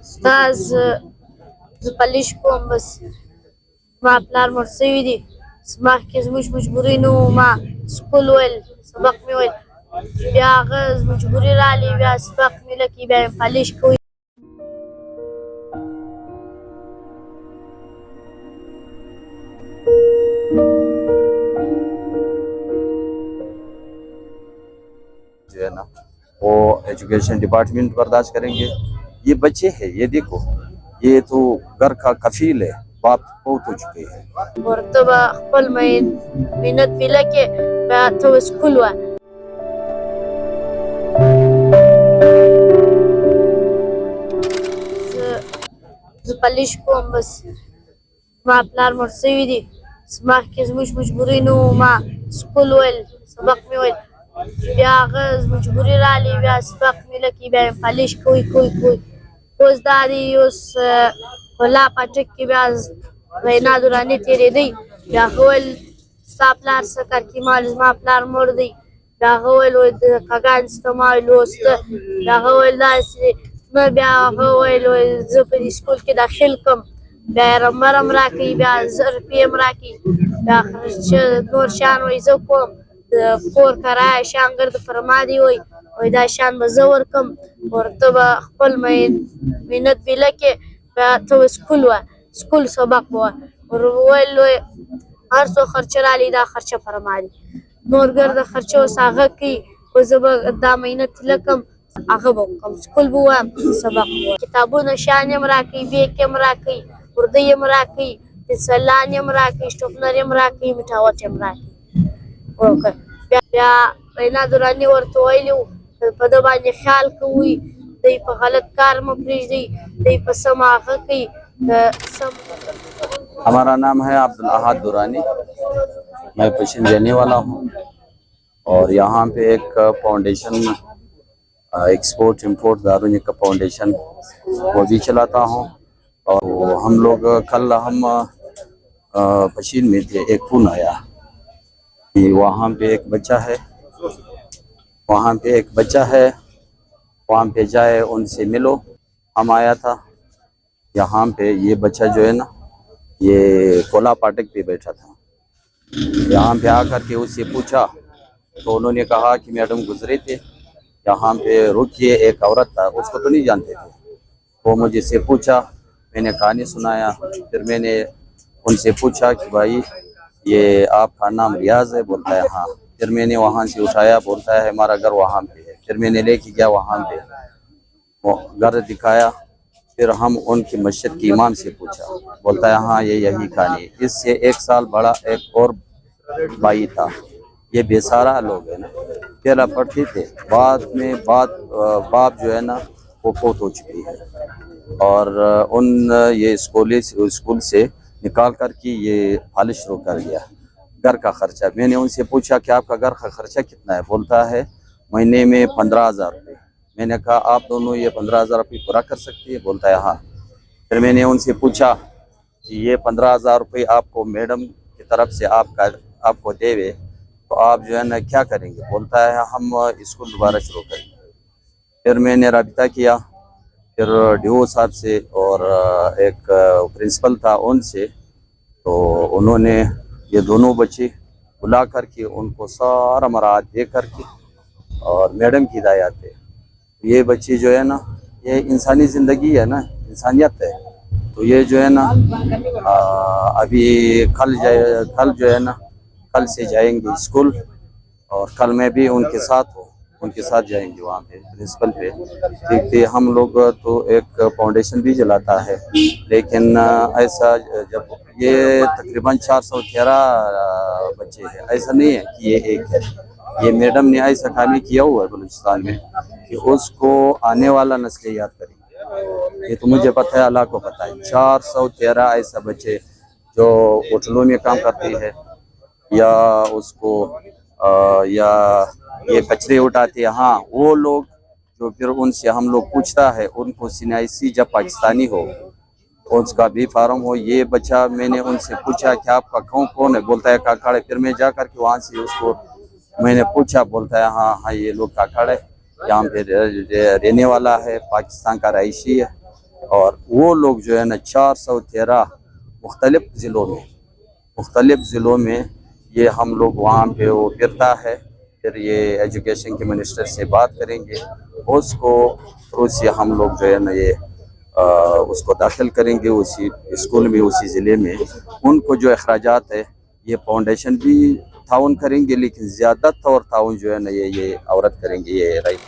استاد زه پالیش کوم بس زما پلار مړ سوي دي. مخکې زموږ مجبوري نه وو، ما سکول ویل، سبق مې ویل، بیا هغه مجبوري راغلې، بیا سبق مې لکې بیا مې پالیش کوي. جو ہے نا وہ ایجوکیشن ڈپارٹمنٹ برداشت کریں گے. یہ بچے ہیں، یہ دیکھو، یہ تو گھر کا کفیل ہے، باپ فوت ہو چکے ہیں. ورته به خپل محنت پې لکې بیا ته به سکول وایه. زه پالیش کوم بس زما پلار مړ سوي دي. مخکې زموږ مجبوري نه وو، ما سکول ویل، سبق مې ویل، بیا هغه مجبوري راغلې، بیا سبق مې لکې بیا مې پالیش کوي. اوس دا دی، اوس لا پاټک کې بیا وینا دوراني تېرېدی. بیا هغه ویل ستا پلار څه کار کوي؟ ما ویل زما پلار مړ دی. بیا هغه ویل د کاګانې سته، ما ویل لوسته. بیا هغه ویل داسې نه، بیا هغه ویل زه په دې سکول کې داخل کړم. بیا یې نمبر هم راکوي، بیا 1000 روپۍ هم راکوي. بیا نور شیان وایي زه کوم، د کور کرایه شیان ګرده پر ما دي وایي دا شیان به زه ورکړم. ورته به خپل محنت بې لکې بیا ته به سکول وایه، سکول سبق به وایه. ویل هر څو خرچه راغلي دا خرچه پر ما دي، نور ګرده خرچه اوس هغه کوي، خو زه به دا محنت لکم هغه به وکړم، سکول به ووایم، سبق به وایم. کتابونه شیان یې هم راکوي، بیک یې هم راکوي، اردو یې هم راکوي، پنسلان یې هم راکوي، شټوپنر یې هم راکوي، میټاوټ یې هم راکوي. بیا وینا دوراني ورته ویلي وو په ده باندې خیال کوئ، دی په غلط کار مه پرېږدئ، دی په سم هغه کوي. ہمارا نام ہے عبدالاحد دورانی، میں پشین رہنے والا ہوں، اور یہاں پہ ایک فاؤنڈیشن ایکسپورٹ امپورٹ دارالعلوم کا فاؤنڈیشن وہ بھی چلاتا ہوں. اور ہم لوگ کل ہم پشین میں تھے، ایک فون آیا کہ وہاں پہ ایک بچہ ہے، وہاں پہ جائے، ان سے ملو. ہم آیا تھا یہاں پہ، یہ بچہ جو ہے نا یہ کولا پاٹک پہ بیٹھا تھا. یہاں پہ آ کر کے اس سے پوچھا تو انہوں نے کہا کہ میڈم گزرے تھے یہاں پہ، رکیے، ایک عورت تھا، اس کو تو نہیں جانتے تھے. وہ مجھے سے پوچھا، میں نے کہانی سنایا. پھر میں نے ان سے پوچھا کہ بھائی یہ آپ کا نام ریاض ہے؟ بولتا ہے ہاں. پھر میں نے وہاں سے اٹھایا، بولتا ہے ہمارا گھر وہاں پہ ہے. پھر میں نے لے کے گیا وہاں پہ، وہ گھر دکھایا. پھر ہم ان کی مسجد کے امام سے پوچھا، بولتا ہے ہاں یہ یہی کہانی ہے. اس سے 1 سال بڑا ایک اور بھائی تھا. یہ بے سہارا لوگ ہیں نا، پہلا پڑھتے تھے، بعد میں باپ جو ہے نا وہ فوت ہو چکی ہے. اور یہ اسکول سے نکال کر کے یہ پالش شروع کر گیا. گھر کا خرچہ، میں نے ان سے پوچھا کہ آپ کا گھر کا خرچہ کتنا ہے؟ بولتا ہے مہینے میں 15,000 روپے. میں نے کہا آپ دونوں یہ 15,000 روپے پورا کر سکتے ہیں؟ بولتا ہے ہاں. پھر میں نے ان سے پوچھا کہ یہ 15,000 روپے آپ کو میڈم کی طرف سے آپ کو دے ہوئے تو آپ جو ہے نا کیا کریں گے؟ بولتا ہے ہم اسکول دوبارہ شروع کریں گے. پھر میں نے رابطہ کیا، پھر ڈیو صاحب سے اور ایک پرنسپل تھا ان سے، تو انہوں نے یہ دونوں بچے بلا کر کے ان کو سارا مراعات دے کر کے اور میڈم کی ہدایات دے. یہ بچے جو ہے نا یہ انسانی زندگی ہے نا، انسانیت ہے. تو یہ جو ہے نا ابھی کل جو ہے نا کل سے جائیں گے اسکول، اور کل میں بھی ان کے ساتھ جائیں گے وہاں پہ پرنسپل پہ. دیکھتے ہم لوگ تو ایک فاؤنڈیشن بھی چلاتا ہے، لیکن ایسا جب یہ تقریباً 413 بچے ہیں، ایسا نہیں ہے کہ یہ ایک ہے. یہ میڈم نے ایسا کام کیا ہوا ہے بلوچستان میں کہ اس کو آنے والا نسل یاد کریں. یہ تو مجھے پتہ ہے، اللہ کو پتہ ہے. 413 ایسا بچے جو ہوٹلوں میں کام کرتے ہیں، یا اس کو یا یہ کچرے اٹھاتے ہیں. ہاں وہ لوگ جو پھر ان سے ہم لوگ پوچھتا ہے، ان کو سنائسی جب پاکستانی ہو، اس کا بھی فارم ہو. یہ بچہ میں نے ان سے پوچھا کہ آپ کا گاؤں کون ہے؟ بولتا ہے کاکھاڑ ہے. پھر میں جا کر کے وہاں سے اس کو میں نے پوچھا، بولتا ہے ہاں یہ لوگ کاکھاڑ ہے، یہاں پہ رہنے والا ہے، پاکستان کا رہائشی ہے. اور وہ لوگ جو ہے نا 413 مختلف ضلعوں میں یہ ہم لوگ وہاں پہ وہ پھرتا ہے. پھر یہ ایجوکیشن کے منسٹر سے بات کریں گے، اس کو تھرو سے ہم لوگ جو ہے نا یہ اس کو داخل کریں گے اسی اسکول میں، اسی ضلع میں. ان کو جو اخراجات ہے یہ فاؤنڈیشن بھی تعاون کریں گے، لیکن زیادہ طور تعاون جو ہے نا یہ عورت کریں گے. یہ رائٹ